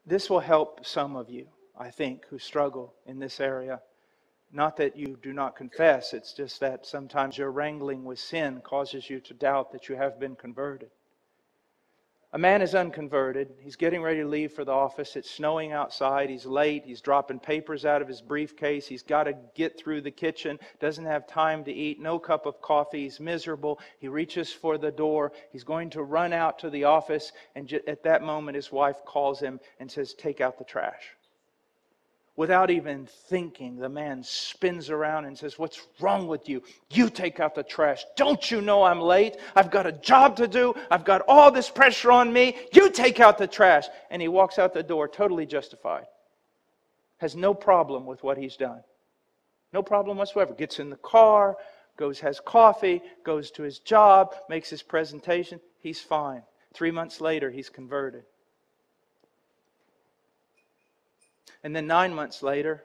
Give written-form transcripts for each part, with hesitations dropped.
This will help some of you, I think, who struggle in this area. Not that you do not confess, it's just that sometimes your wrangling with sin causes you to doubt that you have been converted. A man is unconverted. He's getting ready to leave for the office. It's snowing outside. He's late. He's dropping papers out of his briefcase. He's got to get through the kitchen. Doesn't have time to eat. No cup of coffee. He's miserable. He reaches for the door. He's going to run out to the office. And at that moment, his wife calls him and says, "Take out the trash." Without even thinking, the man spins around and says, "What's wrong with you? You take out the trash. Don't you know I'm late? I've got a job to do. I've got all this pressure on me. You take out the trash." And he walks out the door totally justified. Has no problem with what he's done. No problem whatsoever. Gets in the car, goes, has coffee, goes to his job, makes his presentation. He's fine. 3 months later, he's converted. And then 9 months later,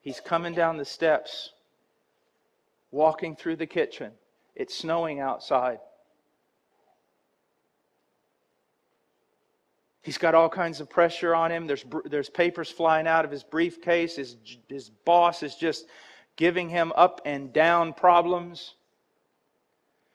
he's coming down the steps, walking through the kitchen. It's snowing outside. He's got all kinds of pressure on him. There's papers flying out of his briefcase. His boss is just giving him up and down problems.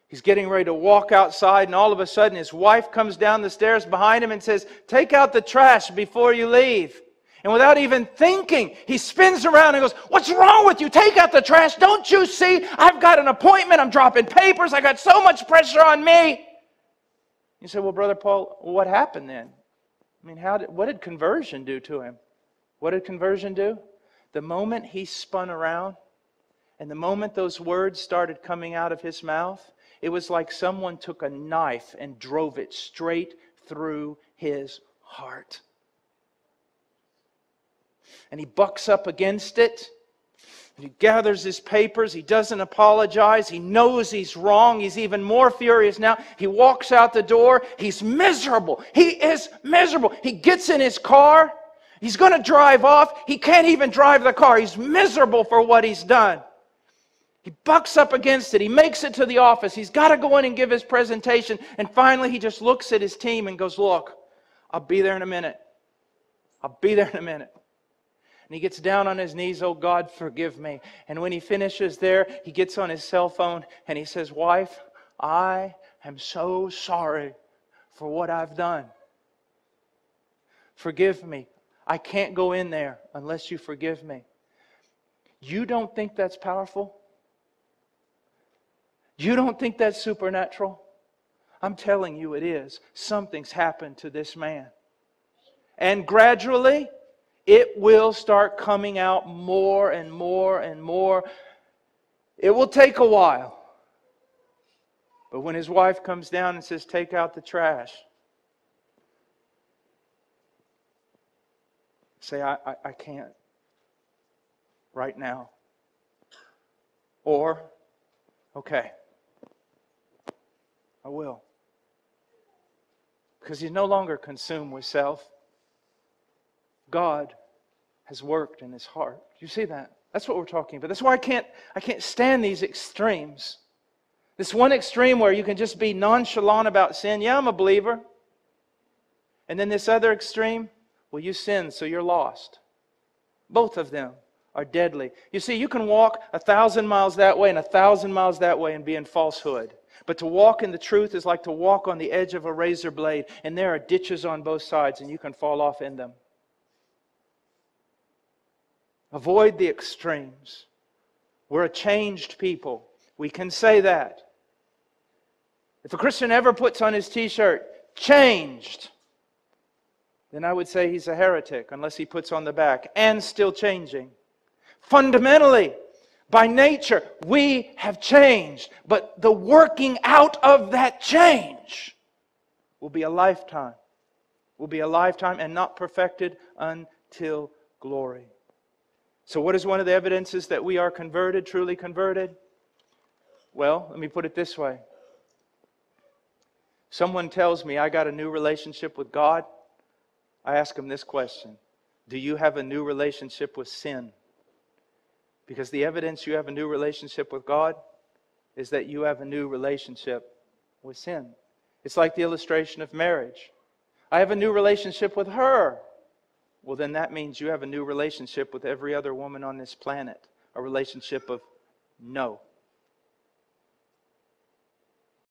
He's getting ready to walk outside, and all of a sudden his wife comes down the stairs behind him and says, "Take out the trash before you leave." And without even thinking, he spins around and goes, "What's wrong with you? Take out the trash. Don't you see? I've got an appointment. I'm dropping papers. I got so much pressure on me." You say, "Well, Brother Paul, what happened then?" I mean, what did conversion do to him? What did conversion do? The moment he spun around and the moment those words started coming out of his mouth, it was like someone took a knife and drove it straight through his heart. And he bucks up against it. He gathers his papers. He doesn't apologize. He knows he's wrong. He's even more furious now. He walks out the door. He's miserable. He is miserable. He gets in his car. He's going to drive off. He can't even drive the car. He's miserable for what he's done. He bucks up against it. He makes it to the office. He's got to go in and give his presentation. And finally, he just looks at his team and goes, "Look, I'll be there in a minute. I'll be there in a minute." And he gets down on his knees, "Oh God, forgive me." And when he finishes there, he gets on his cell phone and he says, "Wife, I am so sorry for what I've done. Forgive me. I can't go in there unless you forgive me." You don't think that's powerful? You don't think that's supernatural? I'm telling you it is. Something's happened to this man. And gradually, it will start coming out more and more and more. It will take a while. But when his wife comes down and says, "Take out the trash," say, I can't right now. Or, "Okay, I will." Because he's no longer consumed with self. God has worked in his heart. Do you see that? That's what we're talking about. That's why I can't stand these extremes. This one extreme where you can just be nonchalant about sin. "Yeah, I'm a believer." And then this other extreme, "Well, you sin, so you're lost." Both of them are deadly. You see, you can walk 1,000 miles that way and 1,000 miles that way and be in falsehood. But to walk in the truth is like to walk on the edge of a razor blade, and there are ditches on both sides, and you can fall off in them. Avoid the extremes. We're a changed people. We can say that. If a Christian ever puts on his t-shirt, "Changed," then I would say he's a heretic, unless he puts on the back, "and still changing." Fundamentally, by nature, we have changed. But the working out of that change will be a lifetime. Will be a lifetime and not perfected until glory. So what is one of the evidences that we are converted, truly converted? Well, let me put it this way. Someone tells me I got a new relationship with God. I ask them this question: do you have a new relationship with sin? Because the evidence you have a new relationship with God is that you have a new relationship with sin. It's like the illustration of marriage. I have a new relationship with her. well, then that means you have a new relationship with every other woman on this planet. A relationship of no.